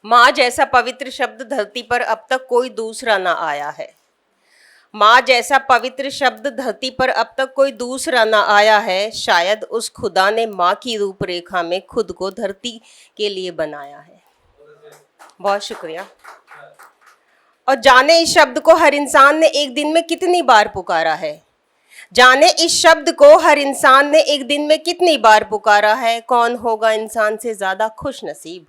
माँ जैसा पवित्र शब्द धरती पर अब तक कोई दूसरा ना आया है। माँ जैसा पवित्र शब्द धरती पर अब तक कोई दूसरा ना आया है। शायद उस खुदा ने माँ की रूपरेखा में खुद को धरती के लिए बनाया है। बहुत शुक्रिया। और जाने इस शब्द को हर इंसान ने एक दिन में कितनी बार पुकारा है। जाने इस शब्द को हर इंसान ने एक दिन में कितनी बार पुकारा है। कौन होगा इंसान से ज़्यादा खुश नसीब,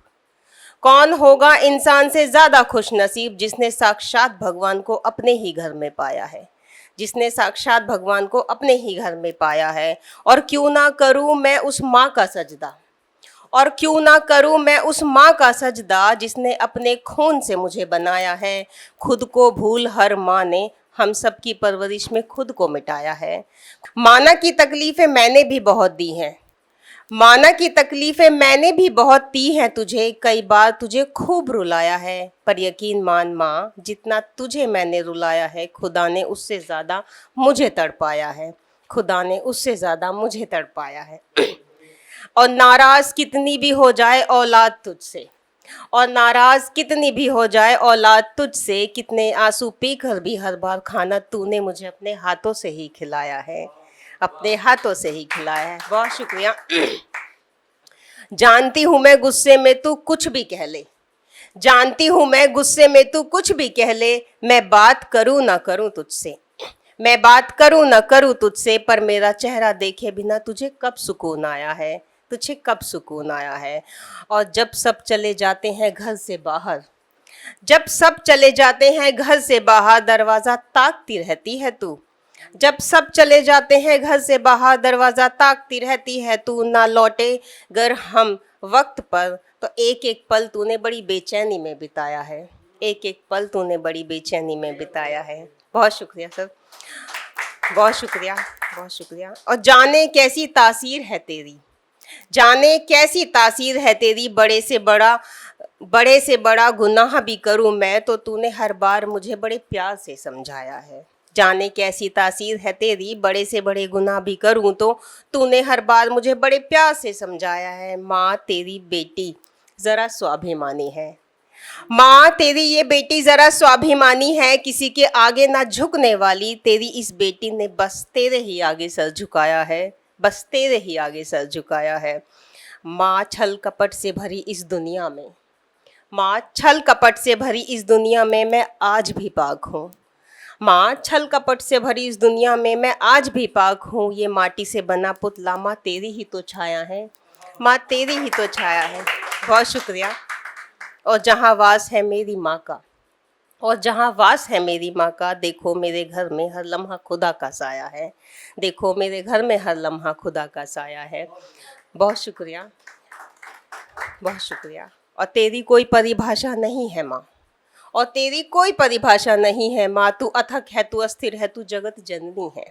कौन होगा इंसान से ज़्यादा खुश नसीब, जिसने साक्षात भगवान को अपने ही घर में पाया है, जिसने साक्षात भगवान को अपने ही घर में पाया है। और क्यों ना करूं मैं उस माँ का सजदा, और क्यों ना करूं मैं उस माँ का सजदा, जिसने अपने खून से मुझे बनाया है। खुद को भूल हर माँ ने हम सब की परवरिश में खुद को मिटाया है। माना की तकलीफ़ें मैंने भी बहुत दी हैं, माना की तकलीफ़ें मैंने भी बहुत दी हैं तुझे, कई बार तुझे खूब रुलाया है। पर यकीन मान माँ, जितना तुझे मैंने रुलाया है, खुदा ने उससे ज़्यादा मुझे तड़पाया है, खुदा ने उससे ज़्यादा मुझे तड़पाया है। और नाराज़ कितनी भी हो जाए औलाद तुझसे, और नाराज़ कितनी भी हो जाए औलाद तुझसे, कितने आंसू पीकर भी हर बार खाना तूने मुझे अपने हाथों से ही खिलाया है, अपने हाथों से ही खिलाया है। बहुत शुक्रिया। जानती हूँ मैं गुस्से में तू कुछ भी कह ले, जानती हूँ मैं गुस्से में तू कुछ भी कह ले, मैं बात करूँ ना करूँ तुझसे, मैं बात करूँ ना करूँ तुझसे, पर मेरा चेहरा देखे बिना तुझे कब सुकून आया है, तुझे कब सुकून आया है। और जब सब चले जाते हैं घर से बाहर, जब सब चले जाते हैं घर से बाहर, दरवाज़ा ताकती रहती है तू, जब सब चले जाते हैं घर से बाहर, दरवाज़ा ताकती रहती है तू। ना लौटे गर हम वक्त पर, तो एक एक पल तूने बड़ी बेचैनी में बिताया है, एक एक पल तूने बड़ी बेचैनी में बिताया है। बहुत शुक्रिया सर, बहुत शुक्रिया, बहुत शुक्रिया। और जाने कैसी तासीर है तेरी, जाने कैसी तासीर है तेरी, बड़े से बड़ा गुनाह भी करूं मैं तो तूने हर बार मुझे बड़े प्यार से समझाया है। जाने कैसी तासीर है तेरी, बड़े से बड़े गुनाह भी करूं तो तूने हर बार मुझे बड़े प्यार से समझाया है। माँ तेरी बेटी ज़रा स्वाभिमानी है, माँ तेरी ये बेटी ज़रा स्वाभिमानी है, किसी के आगे ना झुकने वाली। तेरी इस बेटी ने बस तेरे ही आगे सर झुकाया है, बस तेरे ही आगे सर झुकाया है। माँ छल कपट से भरी इस दुनिया में, माँ छल कपट से भरी इस दुनिया में मैं आज भी पाक हूँ, माँ छल कपट से भरी इस दुनिया में मैं आज भी पाक हूँ। ये माटी से बना पुतला माँ तेरी ही तो छाया है, माँ तेरी ही तो छाया है। बहुत शुक्रिया। और जहाँ वास है मेरी माँ का, और जहाँ वास है मेरी माँ का, देखो मेरे घर में हर लम्हा खुदा का साया है, देखो मेरे घर में हर लम्हा खुदा का साया है। बहुत शुक्रिया, बहुत शुक्रिया। और तेरी कोई परिभाषा नहीं है माँ, और तेरी कोई परिभाषा नहीं है माँ, तू अथक है, तू अस्थिर है, तू जगत जननी है।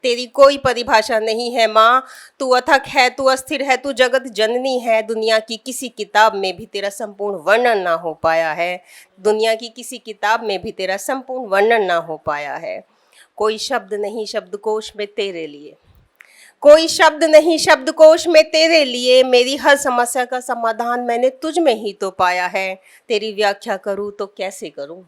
तेरी कोई परिभाषा नहीं है माँ, तू अथक है, तू अस्थिर है, तू जगत जननी है। दुनिया की किसी किताब में भी तेरा संपूर्ण वर्णन ना हो पाया है, दुनिया की किसी किताब में भी तेरा संपूर्ण वर्णन ना हो पाया है। कोई शब्द नहीं शब्दकोश में तेरे लिए, कोई शब्द नहीं शब्दकोश में तेरे लिए, मेरी हर समस्या का समाधान मैंने तुझ में ही तो पाया है। तेरी व्याख्या करूँ तो कैसे करूँ,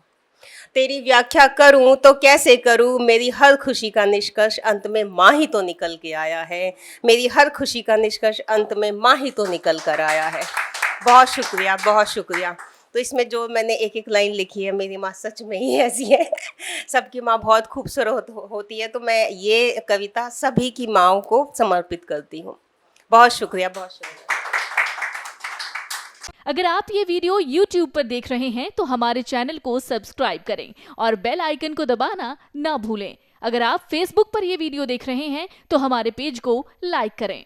तेरी व्याख्या करूं तो कैसे करूं, मेरी हर खुशी का निष्कर्ष अंत में माँ ही तो निकल के आया है, मेरी हर खुशी का निष्कर्ष अंत में माँ ही तो निकल कर आया है। बहुत शुक्रिया, बहुत शुक्रिया। तो इसमें जो मैंने एक एक लाइन लिखी है, मेरी माँ सच में ही ऐसी है, सबकी माँ बहुत खूबसूरत होती है, तो मैं ये कविता सभी की माँओं को समर्पित करती हूँ। बहुत शुक्रिया, बहुत शुक्रिया। अगर आप ये वीडियो YouTube पर देख रहे हैं तो हमारे चैनल को सब्सक्राइब करें और बेल आइकन को दबाना ना भूलें। अगर आप Facebook पर ये वीडियो देख रहे हैं तो हमारे पेज को लाइक करें।